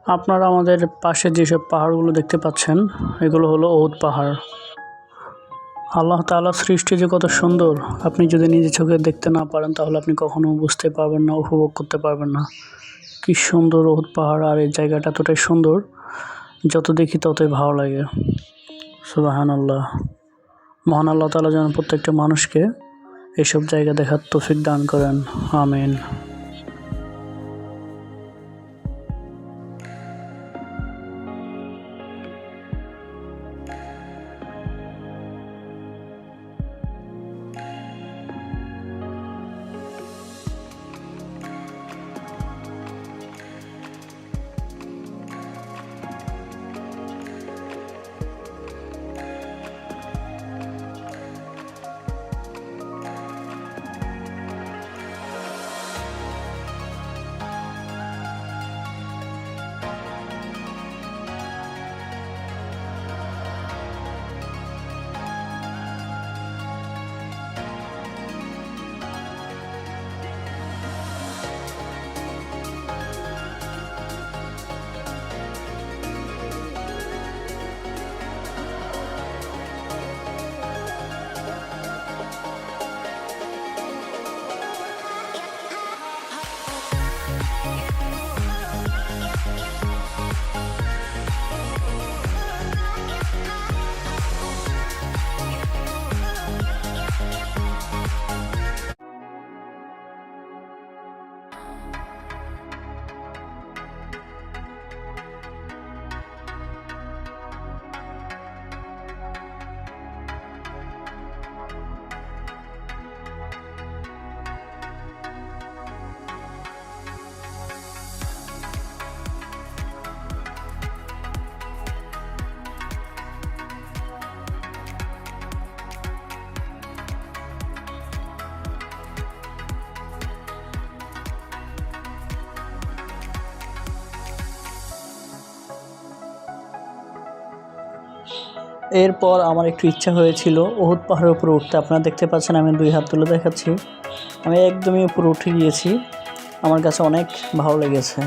আপনারা আমাদের পাশে যেসব পাহাড়গুলো দেখতে পাচ্ছেন এগুলো হলো ওহুদ পাহাড়। আল্লাহ তাআলার সৃষ্টি যে কত সুন্দর, আপনি যদি নিজে চোখে দেখতে না পারেন তাহলে আপনি কখনো বুঝতে পারবেন না, উপভোগ করতে পারবেন না। কি সুন্দর ওহুদ পাহাড়, আর এই জায়গাটা এতটাই সুন্দর, যত দেখি ততই ভালো লাগে। সুবহানাল্লাহ। মহান আল্লাহ তাআলা যেন প্রত্যেকটা মানুষকে এসব জায়গা দেখার তৌফিক দান করেন, আমিন। এরপর আমার একটু ইচ্ছা হয়েছিল উহুদ পাহাড়ের উপরে উঠতে। আপনারা দেখতে পাচ্ছেন আমি 2 হাত তুলে দেখাচ্ছি। আমি একদমই উপরে উঠে গিয়েছি, আমার কাছে অনেক ভালো লেগেছে।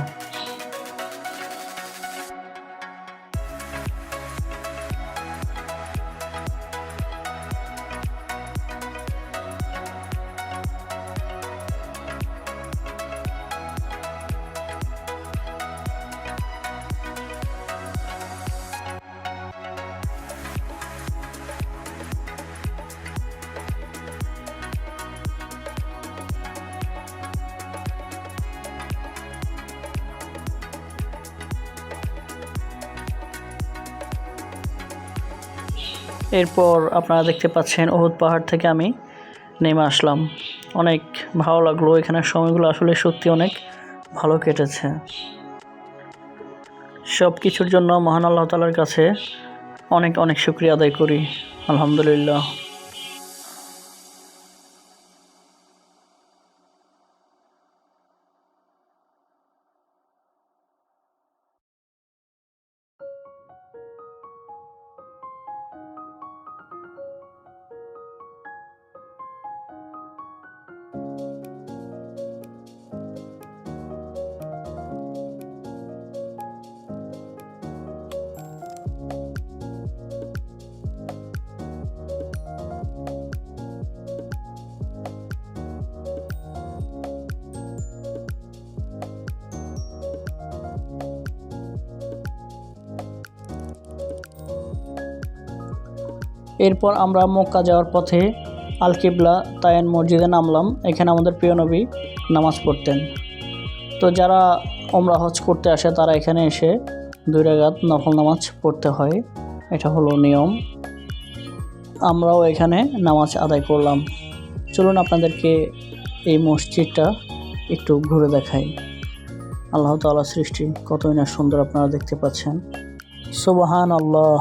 এরপর আপনারা দেখতে পাচ্ছেন উহুদ পাহাড় থেকে আমি নেমে আসলাম। অনেক ভালো লাগলো, এখানের সময়গুলো আসলে সত্যি অনেক ভালো কেটেছে। সব কিছুর জন্য মহান আল্লাহ তাআলার কাছে অনেক অনেক শুকরিয়া আদায় করি, আলহামদুলিল্লাহ। এরপর আমরা মক্কা যাওয়ার পথে আল কিবলা তায়ান মসজিদে নামলাম। এখানে আমাদের প্রিয় নবী নামাজ পড়তেন। তো যারা ওমরা হজ করতে আসে তারা এখানে এসে 2 রাকাত নফল নামাজ পড়তে হয়, এটা হলো নিয়ম। আমরাও এখানে নামাজ আদায় করলাম। চলুন আপনাদেরকে এই মসজিদটা একটু ঘুরে দেখাই। আল্লাহ তাআলার সৃষ্টি কতই না সুন্দর, আপনারা দেখতে পাচ্ছেন। সুবহানাল্লাহ।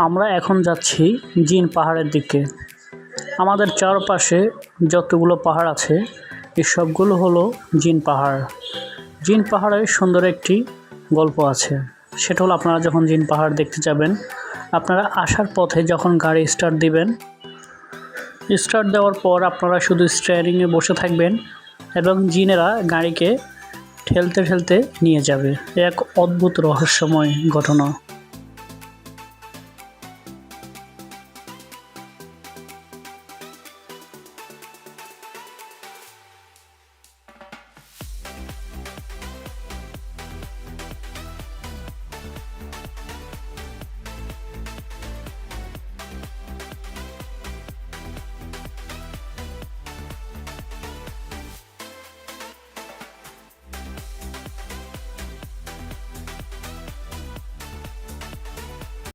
আমরা এখন যাচ্ছি জিন পাহাড়ের দিকে। আমাদের চারপাশে যতগুলো পাহাড় আছে এই সবগুলো হলো জিন পাহাড়। জিন পাহাড়ের সুন্দর একটি গল্প আছে, সেটা হলো আপনারা যখন জিন পাহাড় দেখতে যাবেন, আপনারা আসার পথে যখন গাড়ি স্টার্ট দিবেন, স্টার্ট দেওয়ার পর আপনারা শুধু স্টিয়ারিংয়ে বসে থাকবেন এবং জিনেরা গাড়িকে ঠেলতে ঠেলতে নিয়ে যাবে। এক অদ্ভুত রহস্যময় ঘটনা।